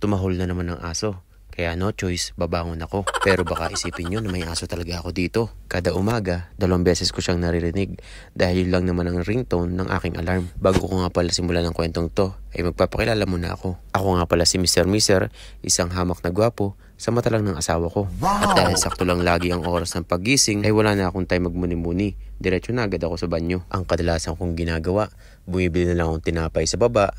tumahol na naman ng aso. Kaya no choice, babangon ako. Pero baka isipin nyo na may aso talaga ako dito. Kada umaga, 2 beses ko siyang naririnig dahil yun lang naman ang ringtone ng aking alarm. Bago ko nga pala simulan ng kwentong to, ay magpapakilala muna ako. Ako nga pala si Mr. Miser, isang hamak na gwapo sa mata lang ng asawa ko. Wow! At dahil sakto lang lagi ang oras ng paggising, ay wala na akong time magmuni-muni. Diretso na agad ako sa banyo. Ang kadalasan kong ginagawa, bumibili na lang akong tinapay sa baba,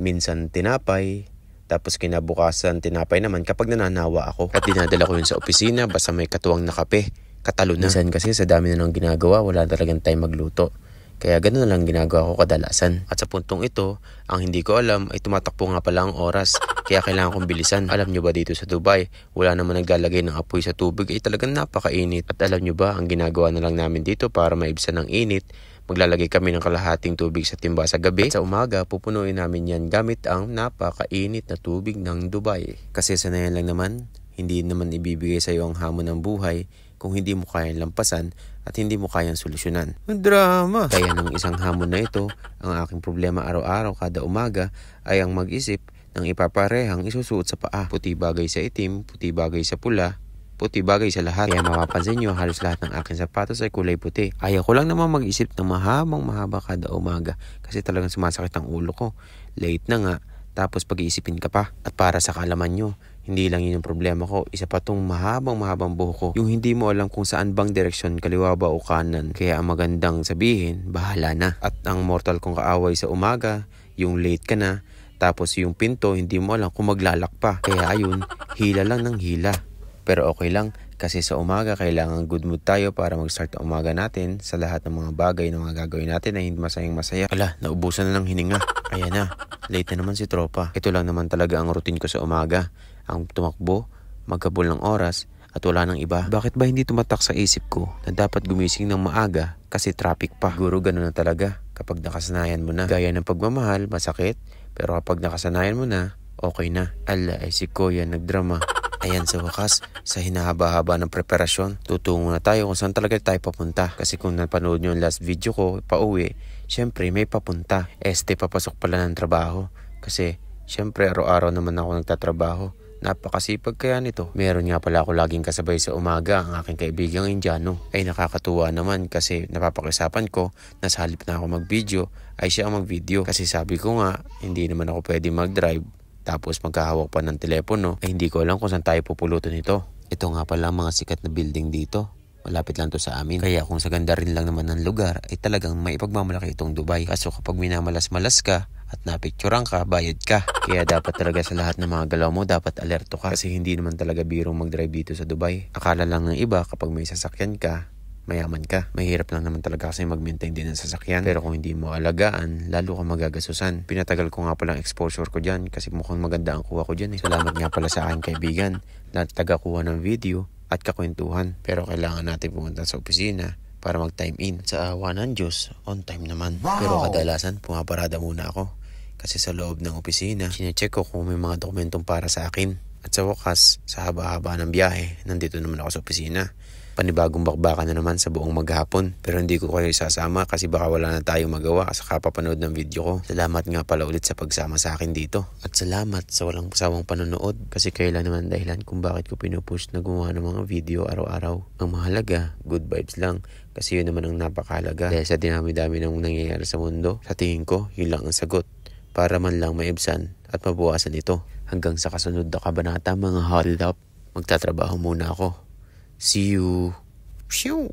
minsan tinapay, tapos kinabukasan tinapay naman kapag nananawa ako. At dinadala ko yun sa opisina basta may katuwang na kape. Katalo na. Minsan kasi sa dami na ng ginagawa, wala talagang time magluto. Kaya ganoon na lang ginagawa ko kadalasan. At sa puntong ito, ang hindi ko alam ay tumatakbo nga pala ang oras. Kaya kailangan kong bilisan. Alam nyo ba dito sa Dubai, wala naman naglalagay ng apoy sa tubig ay talagang napakainit. At alam nyo ba, ang ginagawa na lang namin dito para maibsan ng init, maglalagay kami ng kalahating tubig sa timba sa gabi. At sa umaga, pupunuin namin yan gamit ang napakainit na tubig ng Dubai. Kasi sanayan lang naman, hindi naman ibibigay sa iyo ang hamon ng buhay kung hindi mo kayang lampasan at hindi mo kayang solusyonan. Ang drama! Kaya ng isang hamon na ito, ang aking problema araw-araw kada umaga ay ang mag-isip ng ipaparehang isusuot sa paa. Puti bagay sa itim, puti bagay sa pula, puti bagay sa lahat. Kaya mapapansin nyo, halos lahat ng aking sapatos ay kulay puti. Ayaw ko lang naman mag-isip ng mahaba kada umaga kasi talagang sumasakit ang ulo ko. Late na nga, tapos pag-iisipin ka pa. At para sa kaalaman nyo, hindi lang yun yung problema ko. Isa pa tong mahabang buhok ko. Yung hindi mo alam kung saan bang direksyon, kaliwa ba o kanan. Kaya ang magandang sabihin, bahala na. At ang mortal kong kaaway sa umaga, yung late ka na, tapos yung pinto, hindi mo alam kung maglalak pa. Kaya ayun, hila lang ng hila. Pero okay lang, kasi sa umaga kailangan good mood tayo para mag-start ang umaga natin sa lahat ng mga bagay na mga gagawin natin na hindi masaya. Ala, naubusan na ng hininga. Ayan na, late na naman si tropa. Ito lang naman talaga ang routine ko sa umaga. Ang tumakbo, magkabol ng oras, at wala nang iba. Bakit ba hindi tumatak sa isip ko na dapat gumising ng maaga kasi traffic pa? Siguro gano'n na talaga kapag nakasanayan mo na. Gaya ng pagmamahal, masakit, pero kapag nakasanayan mo na, okay na. Ala, ay si Kuya nagdrama. Ayan, sa wakas, sa hinahaba-haba ng preparasyon, tutungo na tayo kung saan talaga tayo papunta. Kasi kung napanood nyo yung last video ko, pauwi, syempre may papunta. Papasok pala ng trabaho. Kasi, syempre araw-araw naman ako nagtatrabaho. Napakasipag kaya nito. Meron nga pala ako laging kasabay sa umaga, ang aking kaibigang Indiano. Ay nakakatuwa naman kasi napapakisapan ko na sa halip na ako mag-video, ay siya ang mag-video. Kasi sabi ko nga, hindi naman ako pwede mag-drive. Tapos magkahawak pa ng telepono, ay hindi ko alam kung saan tayo pupulutin ito. Ito nga pala ang mga sikat na building dito. Malapit lang to sa amin. Kaya kung sa ganda rin lang naman ng lugar, ay talagang may ipagmamalaki itong Dubai. Kaso kapag minamalas-malas ka at napicturean ka, bayad ka. Kaya dapat talaga sa lahat ng mga galaw mo, dapat alerto ka. Kasi hindi naman talaga birong mag-drive dito sa Dubai. Akala lang ng iba kapag may sasakyan ka, mayaman ka. Mahirap lang naman talaga kasi mag-maintain din ng sasakyan. Pero kung hindi mo alagaan, lalo ka magagasusan. Pinatagal ko nga palang exposure ko dyan kasi mukhang maganda ang kuha ko dyan. Salamat nga pala sa aking kaibigan na taga-kuha ng video at kakwentuhan. Pero kailangan natin pumunta sa opisina para mag-time in. Sa awa ng Diyos, on time naman. Wow! Pero kadalasan, pumaparada muna ako. Kasi sa loob ng opisina, sinecheck ko kung may mga dokumentong para sa akin. At sa wakas, sa haba-haba ng biyahe, nandito naman ako sa opisina. Panibagong bakbakan na naman sa buong maghapon. Pero hindi ko kayo isasama kasi baka wala na tayong magawa sa kapapanood ng video ko. Salamat nga pala ulit sa pagsama sa akin dito. At salamat sa walang pasawang panonood kasi kayo lang naman dahilan kung bakit ko pinupush na gumawa ng mga video araw-araw. Ang mahalaga, good vibes lang kasi yun naman ang napakahalaga. Dahil sa dinami-dami ng nangyayari sa mundo, sa tingin ko, yun lang ang sagot para man lang maibsan at mabuwasan ito. Hanggang sa kasunod na kabanata mga hold up, magtatrabaho muna ako. See you. Phew.